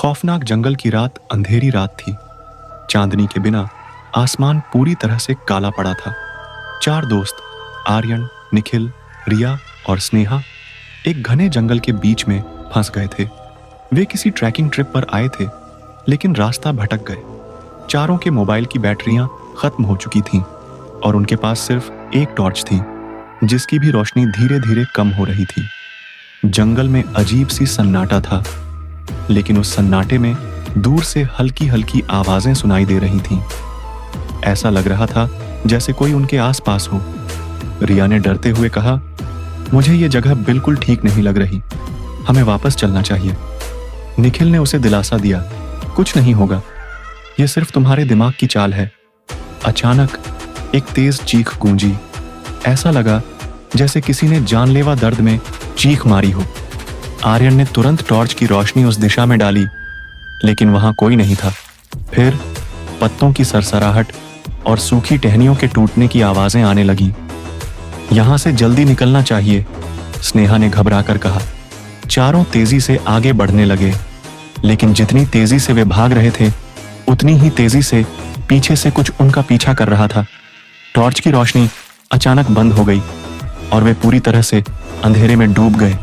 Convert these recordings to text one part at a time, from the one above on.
खौफनाक जंगल की रात अंधेरी रात थी। चांदनी के बिना आसमान पूरी तरह से काला पड़ा था। चार दोस्त आर्यन, निखिल, रिया और स्नेहा एक घने जंगल के बीच में फंस गए थे। वे किसी ट्रैकिंग ट्रिप पर आए थे, लेकिन रास्ता भटक गए। चारों के मोबाइल की बैटरियां खत्म हो चुकी थीं और उनके पास सिर्फ एक टॉर्च थी, जिसकी भी रोशनी धीरे धीरे कम हो रही थी। जंगल में अजीब सी सन्नाटा था, लेकिन उस सन्नाटे में दूर से हल्की हल्की आवाजें सुनाई दे रही थीं। ऐसा लग रहा था जैसे कोई उनके आसपास हो। रिया ने डरते हुए कहा, मुझे ये जगह बिल्कुल ठीक नहीं लग रही, हमें वापस चलना चाहिए। निखिल ने उसे दिलासा दिया, कुछ नहीं होगा, ये सिर्फ तुम्हारे दिमाग की चाल है। अचानक एक तेज चीख गूंजी। ऐसा लगा जैसे किसी ने जानलेवा दर्द में चीख मारी हो। आर्यन ने तुरंत टॉर्च की रोशनी उस दिशा में डाली, लेकिन वहां कोई नहीं था। फिर पत्तों की सरसराहट और सूखी टहनियों के टूटने की आवाजें आने लगीं। यहां से जल्दी निकलना चाहिए, स्नेहा ने घबराकर कहा। चारों तेजी से आगे बढ़ने लगे, लेकिन जितनी तेजी से वे भाग रहे थे, उतनी ही तेजी से पीछे से कुछ उनका पीछा कर रहा था। टॉर्च की रोशनी अचानक बंद हो गई और वे पूरी तरह से अंधेरे में डूब गए।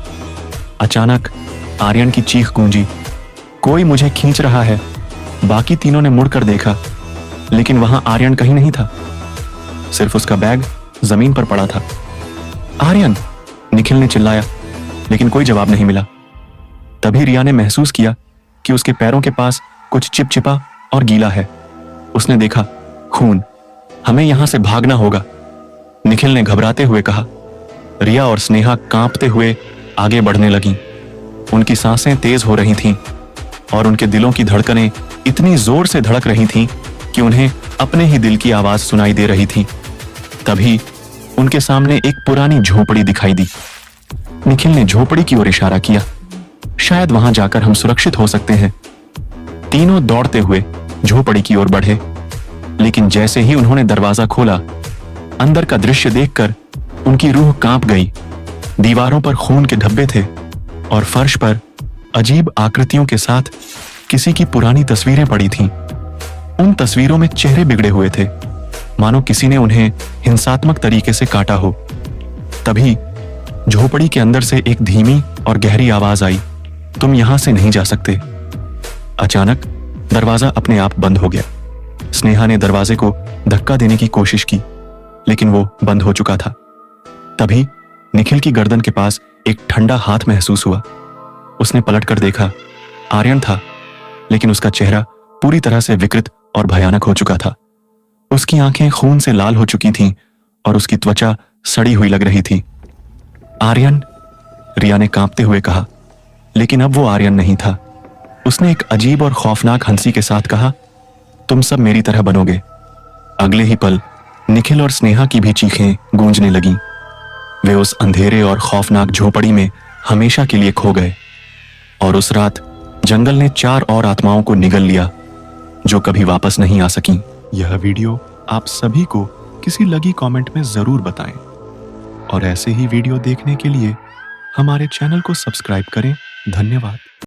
अचानक आर्यन की चीख गूंजी, कोई मुझे खींच रहा है। बाकी तीनों ने मुड़कर देखा, लेकिन वहां आर्यन कहीं नहीं था। सिर्फ उसका बैग जमीन पर पड़ा था। आर्यन, निखिल ने चिल्लाया, लेकिन कोई जवाब नहीं मिला। तभी रिया ने महसूस किया कि उसके पैरों के पास कुछ चिपचिपा और गीला है। उसने देखा, खून। हमें यहां से भागना होगा, निखिल ने घबराते हुए कहा। रिया और स्नेहा कांपते हुए आगे बढ़ने लगीं। उनकी सांसें तेज हो रही थीं और उनके दिलों की धड़कनें इतनी जोर से धड़क रही थीं कि उन्हें अपने ही दिल की आवाज सुनाई दे रही थी। तभी उनके सामने एक पुरानी झोपड़ी दिखाई दी। निखिल ने झोपड़ी की ओर इशारा किया, शायद वहां जाकर हम सुरक्षित हो सकते हैं। तीनों दौड़ते हुए झोपड़ी की ओर बढ़े, लेकिन जैसे ही उन्होंने दरवाजा खोला, अंदर का दृश्य देखकर उनकी रूह कांप गई। दीवारों पर खून के धब्बे थे और फर्श पर अजीब आकृतियों के साथ किसी की पुरानी तस्वीरें पड़ी थीं। उन तस्वीरों में चेहरे बिगड़े हुए थे, मानो किसी ने उन्हें हिंसात्मक तरीके से काटा हो। तभी झोपड़ी के अंदर से एक धीमी और गहरी आवाज आई, तुम यहां से नहीं जा सकते। अचानक दरवाजा अपने आप बंद हो गया। स्नेहा ने दरवाजे को धक्का देने की कोशिश की, लेकिन वो बंद हो चुका था। तभी निखिल की गर्दन के पास एक ठंडा हाथ महसूस हुआ। उसने पलटकर देखा, आर्यन था, लेकिन उसका चेहरा पूरी तरह से विकृत और भयानक हो चुका था। उसकी आंखें खून से लाल हो चुकी थीं और उसकी त्वचा सड़ी हुई लग रही थी। आर्यन, रिया ने कांपते हुए कहा, लेकिन अब वो आर्यन नहीं था। उसने एक अजीब और खौफनाक हंसी के साथ कहा, तुम सब मेरी तरह बनोगे। अगले ही पल निखिल और स्नेहा की भी चीखें गूंजने लगीं। वे उस अंधेरे और खौफनाक झोपड़ी में हमेशा के लिए खो गए और उस रात जंगल ने चार और आत्माओं को निगल लिया, जो कभी वापस नहीं आ सकीं। यह वीडियो आप सभी को किसी लगी कमेंट में जरूर बताएं और ऐसे ही वीडियो देखने के लिए हमारे चैनल को सब्सक्राइब करें। धन्यवाद।